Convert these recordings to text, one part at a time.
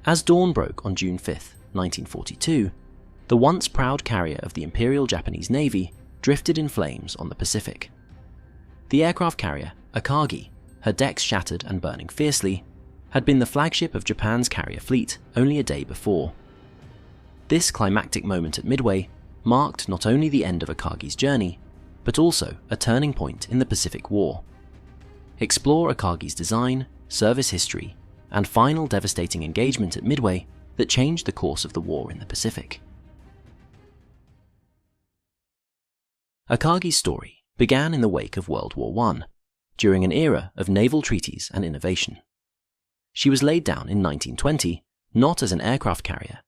As dawn broke on June 5, 1942, the once proud carrier of the Imperial Japanese Navy drifted in flames on the Pacific. The aircraft carrier, Akagi, her decks shattered and burning fiercely, had been the flagship of Japan's carrier fleet only a day before. This climactic moment at Midway marked not only the end of Akagi's journey, but also a turning point in the Pacific War. Explore Akagi's design, service history, and final devastating engagement at Midway that changed the course of the war in the Pacific. Akagi's story began in the wake of World War I, during an era of naval treaties and innovation. She was laid down in 1920 not as an aircraft carrier,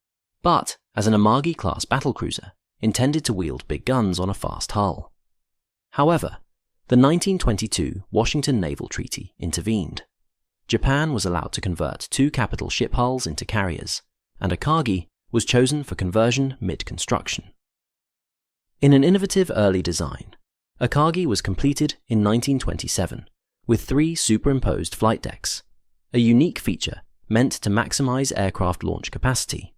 but as an Akagi-class battlecruiser intended to wield big guns on a fast hull. However, the 1922 Washington Naval Treaty intervened. Japan was allowed to convert 2 capital ship hulls into carriers, and Akagi was chosen for conversion mid-construction. In an innovative early design, Akagi was completed in 1927 with 3 superimposed flight decks, a unique feature meant to maximize aircraft launch capacity.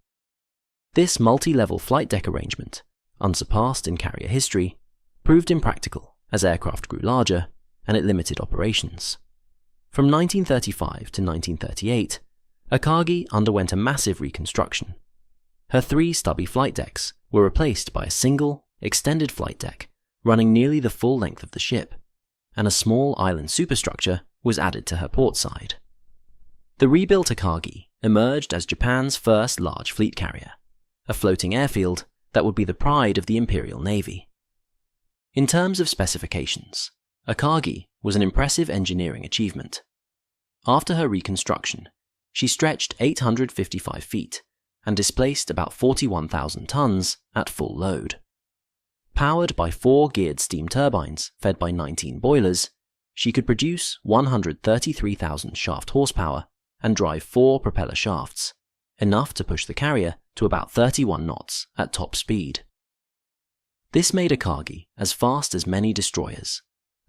This multi-level flight deck arrangement, unsurpassed in carrier history, proved impractical as aircraft grew larger and it limited operations. From 1935 to 1938, Akagi underwent a massive reconstruction. Her 3 stubby flight decks were replaced by a single, extended flight deck running nearly the full length of the ship, and a small island superstructure was added to her port side. The rebuilt Akagi emerged as Japan's first large fleet carrier, a floating airfield that would be the pride of the Imperial Navy. In terms of specifications, Akagi was an impressive engineering achievement. After her reconstruction, she stretched 855 feet and displaced about 41,000 tons at full load. Powered by 4 geared steam turbines fed by 19 boilers, she could produce 133,000 shaft horsepower and drive 4 propeller shafts, enough to push the carrier to about 31 knots at top speed. This made Akagi as fast as many destroyers,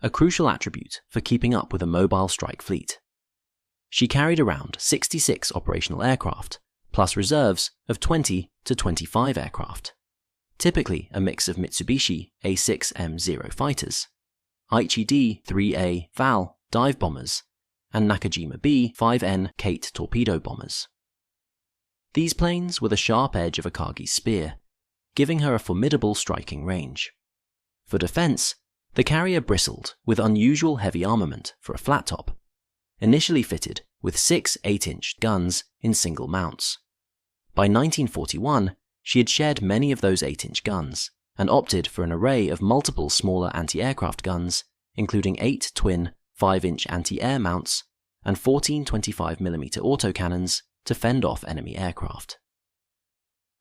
a crucial attribute for keeping up with a mobile strike fleet. She carried around 66 operational aircraft, plus reserves of 20 to 25 aircraft, typically a mix of Mitsubishi A6M0 fighters, Aichi D-3A Val dive bombers, and Nakajima B-5N Kate torpedo bombers. These planes were the sharp edge of Akagi's spear, giving her a formidable striking range. For defense, the carrier bristled with unusual heavy armament for a flat top, initially fitted with 6 8-inch guns in single mounts. By 1941, she had shed many of those 8-inch guns and opted for an array of multiple smaller anti-aircraft guns, including 8 twin 5-inch anti-air mounts and 14 25mm autocannons to fend off enemy aircraft.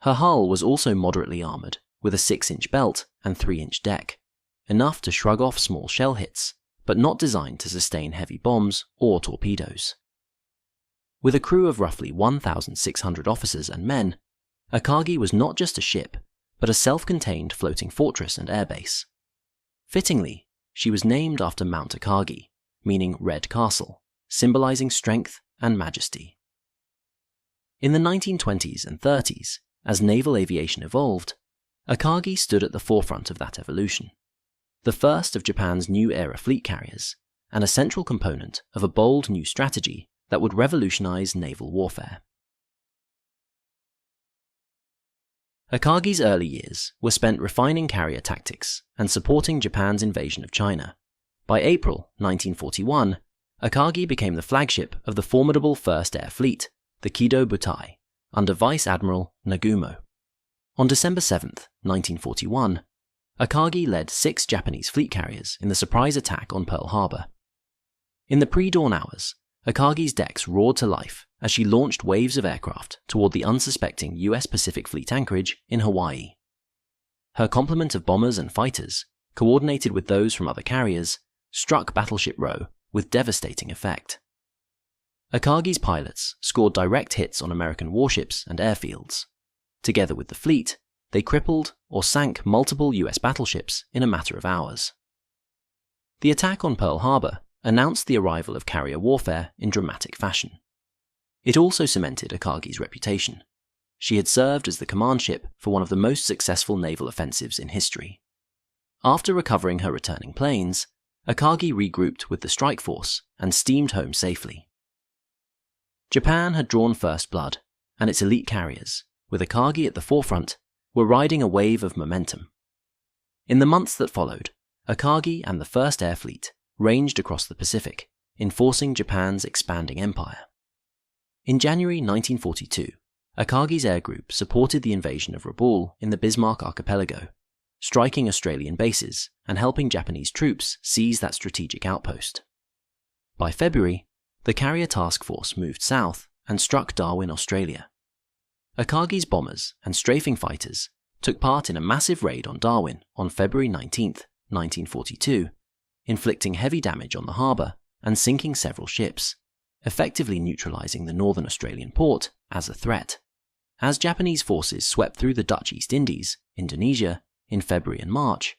Her hull was also moderately armoured with a 6-inch belt and 3-inch deck, enough to shrug off small shell hits, but not designed to sustain heavy bombs or torpedoes. With a crew of roughly 1,600 officers and men, Akagi was not just a ship, but a self-contained floating fortress and airbase. Fittingly, she was named after Mount Akagi, meaning Red Castle, symbolizing strength and majesty. In the 1920s and 30s, as naval aviation evolved, Akagi stood at the forefront of that evolution, the first of Japan's new era fleet carriers, and a central component of a bold new strategy that would revolutionize naval warfare. Akagi's early years were spent refining carrier tactics and supporting Japan's invasion of China. By April 1941, Akagi became the flagship of the formidable First Air Fleet, the Kido Butai, under Vice Admiral Nagumo. On December 7, 1941, Akagi led 6 Japanese fleet carriers in the surprise attack on Pearl Harbor. In the pre-dawn hours, Akagi's decks roared to life as she launched waves of aircraft toward the unsuspecting US Pacific Fleet anchorage in Hawaii. Her complement of bombers and fighters, coordinated with those from other carriers, struck Battleship Row with devastating effect. Akagi's pilots scored direct hits on American warships and airfields. Together with the fleet, they crippled or sank multiple US battleships in a matter of hours. The attack on Pearl Harbor announced the arrival of carrier warfare in dramatic fashion. It also cemented Akagi's reputation. She had served as the command ship for one of the most successful naval offensives in history. After recovering her returning planes, Akagi regrouped with the strike force and steamed home safely. Japan had drawn first blood, and its elite carriers, with Akagi at the forefront, were riding a wave of momentum. In the months that followed, Akagi and the First Air Fleet ranged across the Pacific, enforcing Japan's expanding empire. In January 1942, Akagi's air group supported the invasion of Rabaul in the Bismarck Archipelago, striking Australian bases and helping Japanese troops seize that strategic outpost. By February, the carrier task force moved south and struck Darwin, Australia. Akagi's bombers and strafing fighters took part in a massive raid on Darwin on February 19, 1942, inflicting heavy damage on the harbour and sinking several ships, effectively neutralising the northern Australian port as a threat. As Japanese forces swept through the Dutch East Indies, Indonesia, in February and March,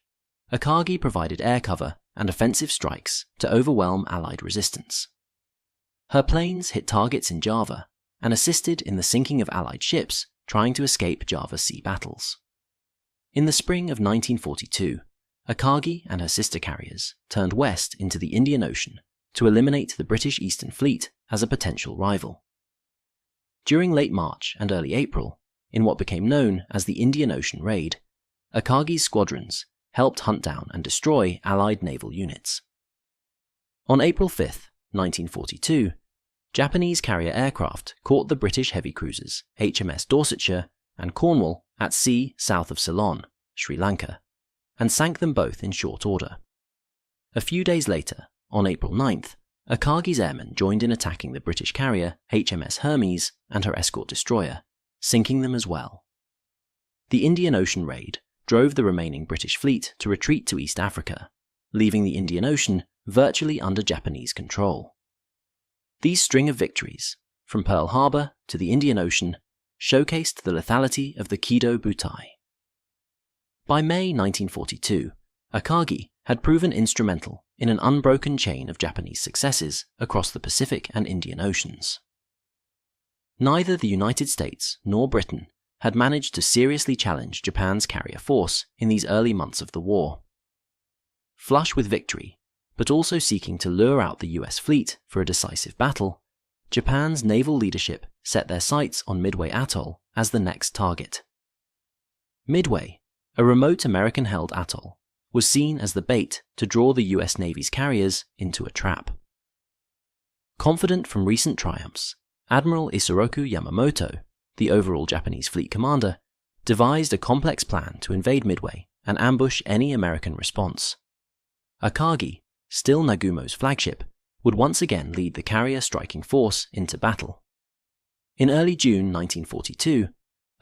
Akagi provided air cover and offensive strikes to overwhelm Allied resistance. Her planes hit targets in Java and assisted in the sinking of Allied ships trying to escape Java Sea battles. In the spring of 1942, Akagi and her sister carriers turned west into the Indian Ocean to eliminate the British Eastern Fleet as a potential rival. During late March and early April, in what became known as the Indian Ocean Raid, Akagi's squadrons helped hunt down and destroy Allied naval units. On April 5, 1942, Japanese carrier aircraft caught the British heavy cruisers HMS Dorsetshire and Cornwall at sea south of Ceylon, Sri Lanka, and sank them both in short order. A few days later, on April 9th, Akagi's airmen joined in attacking the British carrier HMS Hermes and her escort destroyer, sinking them as well. The Indian Ocean Raid drove the remaining British fleet to retreat to East Africa, leaving the Indian Ocean virtually under Japanese control. These string of victories, from Pearl Harbor to the Indian Ocean, showcased the lethality of the Kido Butai. By May 1942, Akagi had proven instrumental in an unbroken chain of Japanese successes across the Pacific and Indian Oceans. Neither the United States nor Britain had managed to seriously challenge Japan's carrier force in these early months of the war. Flush with victory, but also seeking to lure out the US fleet for a decisive battle, Japan's naval leadership set their sights on Midway Atoll as the next target. Midway, a remote American-held atoll, was seen as the bait to draw the US Navy's carriers into a trap. Confident from recent triumphs, Admiral Isoroku Yamamoto, the overall Japanese fleet commander, devised a complex plan to invade Midway and ambush any American response. Akagi, still Nagumo's flagship, would once again lead the carrier-striking force into battle. In early June 1942,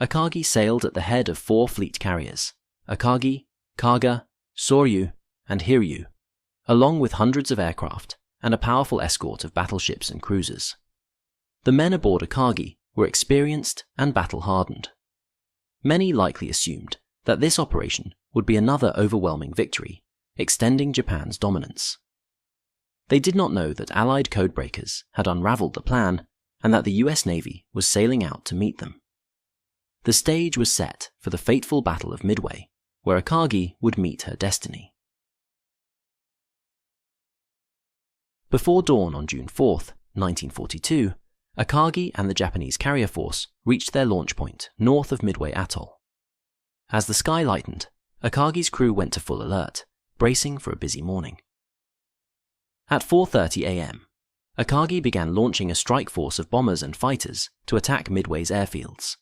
Akagi sailed at the head of 4 fleet carriers, Akagi, Kaga, Soryu, and Hiryu, along with hundreds of aircraft and a powerful escort of battleships and cruisers. The men aboard Akagi were experienced and battle-hardened. Many likely assumed that this operation would be another overwhelming victory, extending Japan's dominance. They did not know that Allied codebreakers had unraveled the plan and that the US Navy was sailing out to meet them. The stage was set for the fateful Battle of Midway, where Akagi would meet her destiny. Before dawn on June 4, 1942, Akagi and the Japanese carrier force reached their launch point north of Midway Atoll. As the sky lightened, Akagi's crew went to full alert, bracing for a busy morning. At 4:30 a.m., Akagi began launching a strike force of bombers and fighters to attack Midway's airfields.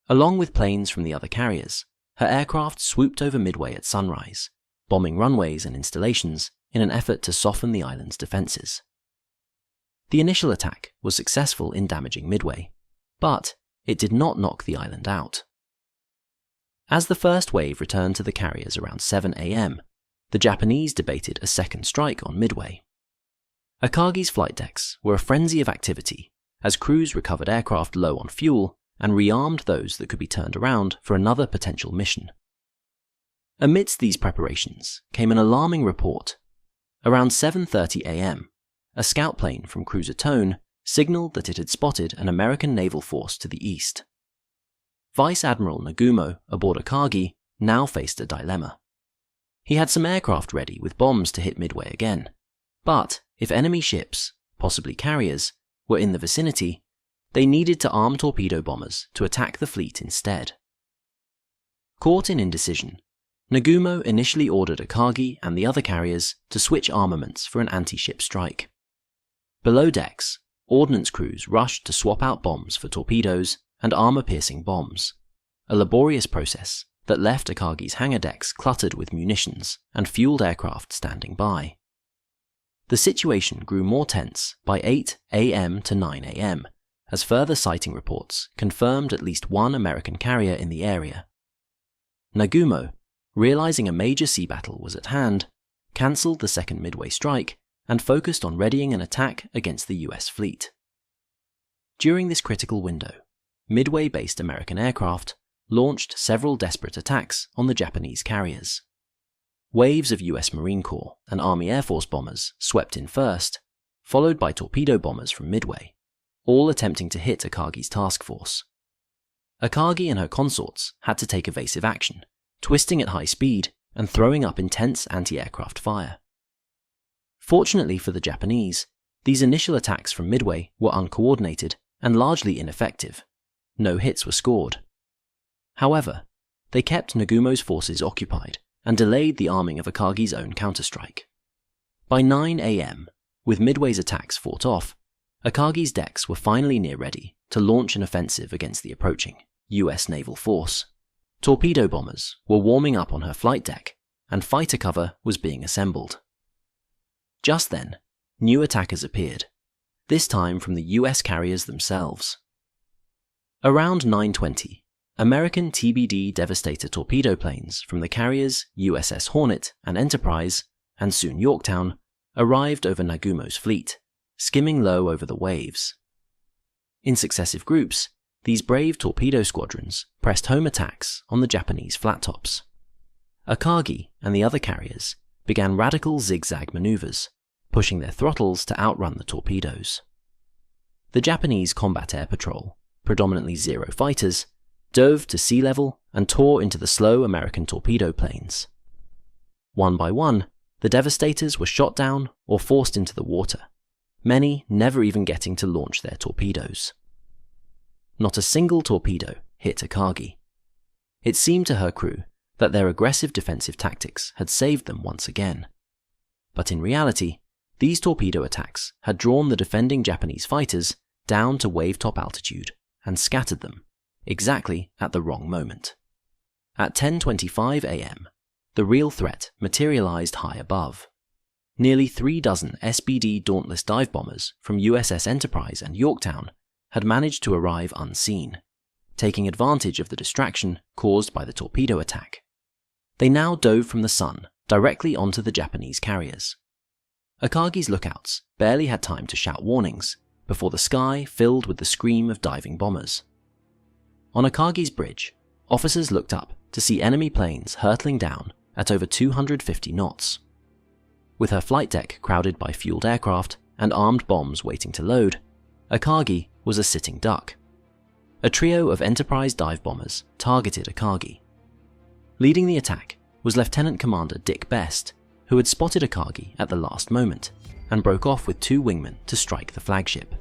Along with planes from the other carriers, her aircraft swooped over Midway at sunrise, bombing runways and installations in an effort to soften the island's defenses. The initial attack was successful in damaging Midway, but it did not knock the island out. As the first wave returned to the carriers around 7 a.m., the Japanese debated a second strike on Midway. Akagi's flight decks were a frenzy of activity as crews recovered aircraft low on fuel and rearmed those that could be turned around for another potential mission. Amidst these preparations came an alarming report. Around 7:30 a.m., a scout plane from Cruiser Tone signaled that it had spotted an American naval force to the east. Vice Admiral Nagumo aboard Akagi now faced a dilemma. He had some aircraft ready with bombs to hit Midway again, but if enemy ships, possibly carriers, were in the vicinity, they needed to arm torpedo bombers to attack the fleet instead. Caught in indecision, Nagumo initially ordered Akagi and the other carriers to switch armaments for an anti-ship strike. Below decks, ordnance crews rushed to swap out bombs for torpedoes and armor-piercing bombs, a laborious process that left Akagi's hangar decks cluttered with munitions and fueled aircraft standing by. The situation grew more tense by 8 a.m. to 9 a.m., as further sighting reports confirmed at least one American carrier in the area. Nagumo, realizing a major sea battle was at hand, cancelled the second Midway strike and focused on readying an attack against the US fleet. During this critical window, Midway-based American aircraft launched several desperate attacks on the Japanese carriers. Waves of US Marine Corps and Army Air Force bombers swept in first, followed by torpedo bombers from Midway, all attempting to hit Akagi's task force. Akagi and her consorts had to take evasive action, twisting at high speed and throwing up intense anti-aircraft fire. Fortunately for the Japanese, these initial attacks from Midway were uncoordinated and largely ineffective. No hits were scored. However, they kept Nagumo's forces occupied and delayed the arming of Akagi's own counterstrike. By 9 a.m., with Midway's attacks fought off, Akagi's decks were finally near ready to launch an offensive against the approaching US naval force. Torpedo bombers were warming up on her flight deck, and fighter cover was being assembled. Just then, new attackers appeared, this time from the US carriers themselves. Around 9:20, American TBD Devastator torpedo planes from the carriers USS Hornet and Enterprise, and soon Yorktown, arrived over Nagumo's fleet, skimming low over the waves. In successive groups, these brave torpedo squadrons pressed home attacks on the Japanese flat-tops. Akagi and the other carriers began radical zigzag maneuvers, pushing their throttles to outrun the torpedoes. The Japanese Combat Air Patrol, predominantly Zero fighters, dove to sea level and tore into the slow American torpedo planes. One by one, the Devastators were shot down or forced into the water, many never even getting to launch their torpedoes. Not a single torpedo hit Akagi. It seemed to her crew that their aggressive defensive tactics had saved them once again. But in reality, these torpedo attacks had drawn the defending Japanese fighters down to wave-top altitude and scattered them, exactly at the wrong moment. At 10:25 a.m., the real threat materialized high above. Nearly 36 SBD Dauntless dive bombers from USS Enterprise and Yorktown had managed to arrive unseen, taking advantage of the distraction caused by the torpedo attack. They now dove from the sun directly onto the Japanese carriers. Akagi's lookouts barely had time to shout warnings before the sky filled with the scream of diving bombers. On Akagi's bridge, officers looked up to see enemy planes hurtling down at over 250 knots. With her flight deck crowded by fueled aircraft and armed bombs waiting to load, Akagi was a sitting duck. A trio of Enterprise dive bombers targeted Akagi. Leading the attack was Lieutenant Commander Dick Best, who had spotted Akagi at the last moment and broke off with 2 wingmen to strike the flagship.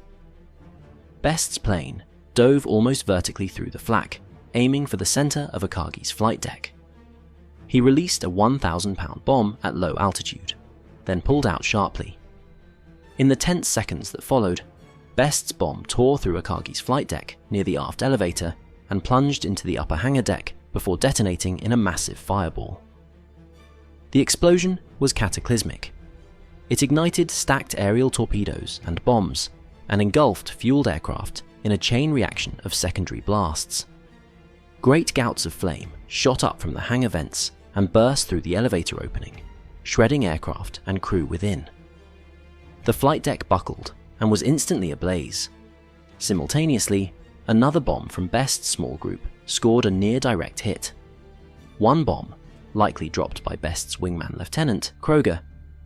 Best's plane dove almost vertically through the flak, aiming for the center of Akagi's flight deck. He released a 1,000-pound bomb at low altitude, then pulled out sharply. In the tense seconds that followed, Best's bomb tore through Akagi's flight deck near the aft elevator and plunged into the upper hangar deck before detonating in a massive fireball. The explosion was cataclysmic. It ignited stacked aerial torpedoes and bombs and engulfed fueled aircraft in a chain reaction of secondary blasts. Great gouts of flame shot up from the hangar vents and burst through the elevator opening, shredding aircraft and crew within. The flight deck buckled and was instantly ablaze. Simultaneously, another bomb from Best's small group scored a near-direct hit. One bomb, likely dropped by Best's wingman Lieutenant Kroger,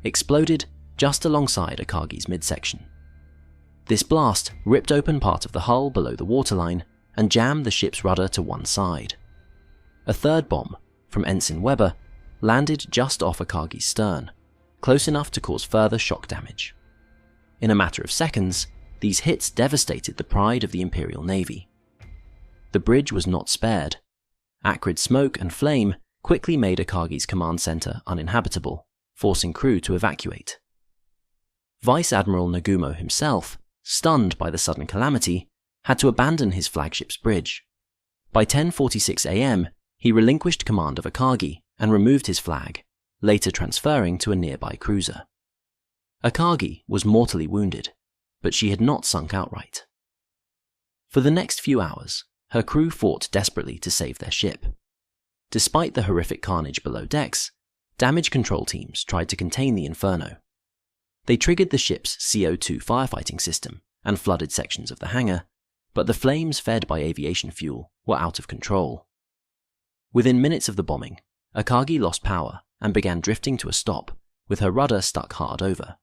exploded just alongside Akagi's midsection. This blast ripped open part of the hull below the waterline and jammed the ship's rudder to one side. A third bomb, from Ensign Weber, landed just off Akagi's stern, close enough to cause further shock damage. In a matter of seconds, these hits devastated the pride of the Imperial Navy. The bridge was not spared. Acrid smoke and flame quickly made Akagi's command center uninhabitable, forcing crew to evacuate. Vice Admiral Nagumo himself, stunned by the sudden calamity, had to abandon his flagship's bridge. By 10:46 a.m., he relinquished command of Akagi and removed his flag, later transferring to a nearby cruiser. Akagi was mortally wounded, but she had not sunk outright. For the next few hours, her crew fought desperately to save their ship. Despite the horrific carnage below decks, damage control teams tried to contain the inferno. They triggered the ship's CO2 firefighting system and flooded sections of the hangar, but the flames fed by aviation fuel were out of control. Within minutes of the bombing, Akagi lost power and began drifting to a stop, with her rudder stuck hard over.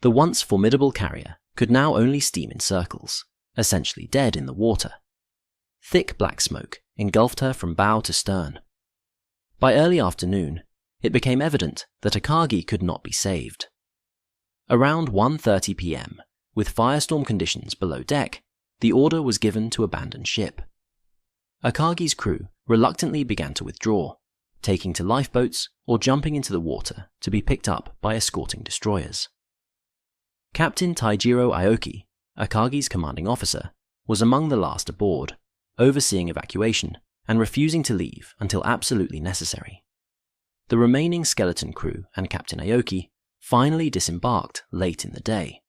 The once formidable carrier could now only steam in circles, essentially dead in the water. Thick black smoke engulfed her from bow to stern. By early afternoon, it became evident that Akagi could not be saved. Around 1:30 p.m., with firestorm conditions below deck, the order was given to abandon ship. Akagi's crew reluctantly began to withdraw, taking to lifeboats or jumping into the water to be picked up by escorting destroyers. Captain Taijiro Aoki, Akagi's commanding officer, was among the last aboard, overseeing evacuation and refusing to leave until absolutely necessary. The remaining skeleton crew and Captain Aoki finally disembarked late in the day.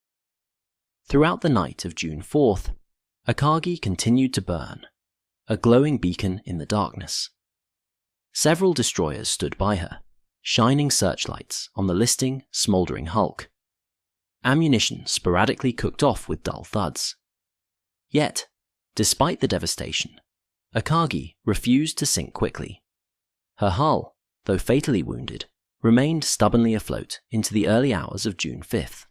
Throughout the night of June 4th, Akagi continued to burn, a glowing beacon in the darkness. Several destroyers stood by her, shining searchlights on the listing, smouldering hulk. Ammunition sporadically cooked off with dull thuds. Yet, despite the devastation, Akagi refused to sink quickly. Her hull, though fatally wounded, remained stubbornly afloat into the early hours of June 5th.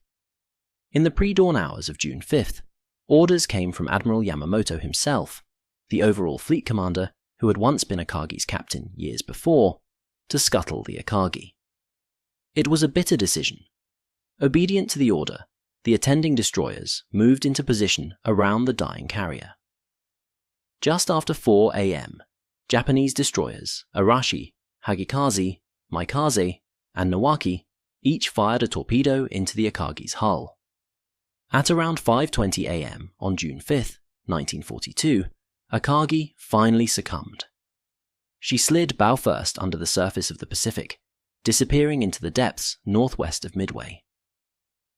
In the pre-dawn hours of June 5th, orders came from Admiral Yamamoto himself, the overall fleet commander who had once been Akagi's captain years before, to scuttle the Akagi. It was a bitter decision. Obedient to the order, the attending destroyers moved into position around the dying carrier. Just after 4 a.m., Japanese destroyers Arashi, Hagikaze, Maikaze, and Nawaki each fired a torpedo into the Akagi's hull. At around 5:20 a.m. on June 5th, 1942, Akagi finally succumbed. She slid bow first under the surface of the Pacific, disappearing into the depths northwest of Midway.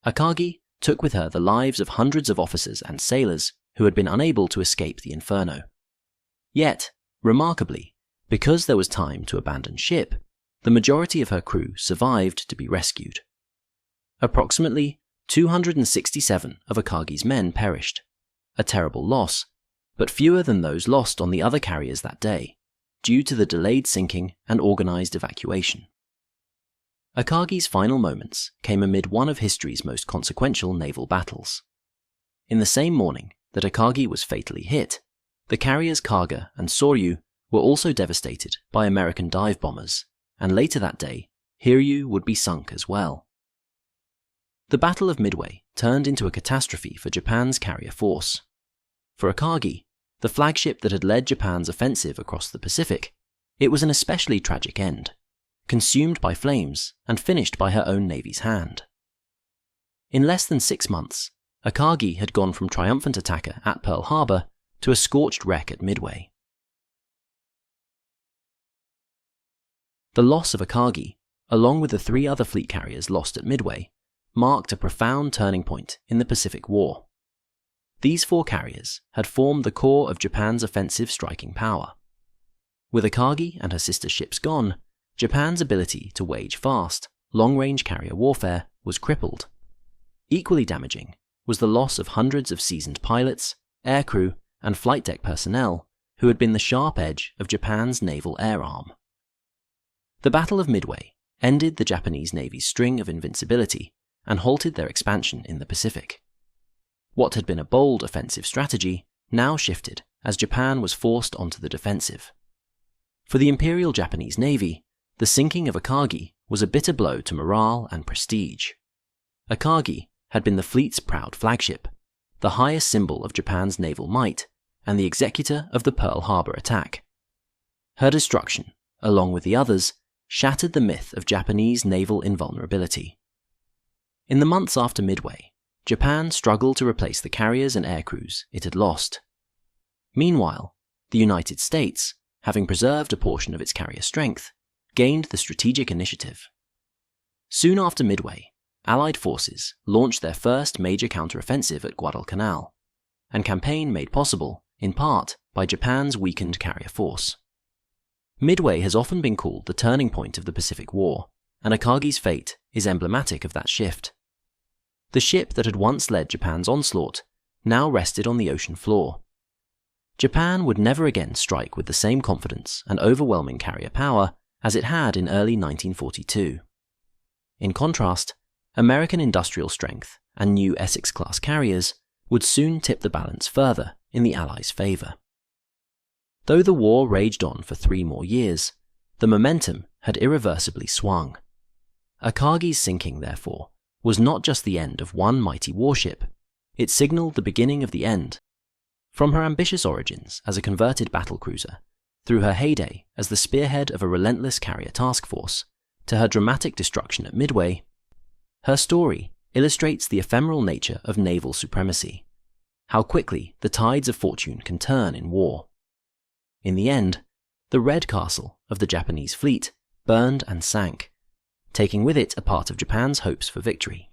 Akagi took with her the lives of hundreds of officers and sailors who had been unable to escape the inferno. Yet, remarkably, because there was time to abandon ship, the majority of her crew survived to be rescued. Approximately 267 of Akagi's men perished, a terrible loss, but fewer than those lost on the other carriers that day, due to the delayed sinking and organized evacuation. Akagi's final moments came amid one of history's most consequential naval battles. In the same morning that Akagi was fatally hit, the carriers Kaga and Soryu were also devastated by American dive bombers, and later that day, Hiryu would be sunk as well. The Battle of Midway turned into a catastrophe for Japan's carrier force. For Akagi, the flagship that had led Japan's offensive across the Pacific, it was an especially tragic end, consumed by flames and finished by her own navy's hand. In less than 6 months, Akagi had gone from triumphant attacker at Pearl Harbor to a scorched wreck at Midway. The loss of Akagi, along with the 3 other fleet carriers lost at Midway, marked a profound turning point in the Pacific War. These 4 carriers had formed the core of Japan's offensive striking power. With Akagi and her sister ships gone, Japan's ability to wage fast, long-range carrier warfare was crippled. Equally damaging was the loss of hundreds of seasoned pilots, aircrew, and flight deck personnel who had been the sharp edge of Japan's naval air arm. The Battle of Midway ended the Japanese Navy's string of invincibility and halted their expansion in the Pacific. What had been a bold offensive strategy now shifted as Japan was forced onto the defensive. For the Imperial Japanese Navy, the sinking of Akagi was a bitter blow to morale and prestige. Akagi had been the fleet's proud flagship, the highest symbol of Japan's naval might, and the executor of the Pearl Harbor attack. Her destruction, along with the others, shattered the myth of Japanese naval invulnerability. In the months after Midway, Japan struggled to replace the carriers and aircrews it had lost. Meanwhile, the United States, having preserved a portion of its carrier strength, gained the strategic initiative. Soon after Midway, Allied forces launched their first major counteroffensive at Guadalcanal, a campaign made possible, in part, by Japan's weakened carrier force. Midway has often been called the turning point of the Pacific War, and Akagi's fate is emblematic of that shift. The ship that had once led Japan's onslaught now rested on the ocean floor. Japan would never again strike with the same confidence and overwhelming carrier power as it had in early 1942. In contrast, American industrial strength and new Essex-class carriers would soon tip the balance further in the Allies' favor. Though the war raged on for 3 more years, the momentum had irreversibly swung. Akagi's sinking, therefore, was not just the end of one mighty warship, it signaled the beginning of the end. From her ambitious origins as a converted battlecruiser, through her heyday as the spearhead of a relentless carrier task force, to her dramatic destruction at Midway, her story illustrates the ephemeral nature of naval supremacy, how quickly the tides of fortune can turn in war. In the end, the Red Castle of the Japanese fleet burned and sank, taking with it a part of Japan's hopes for victory.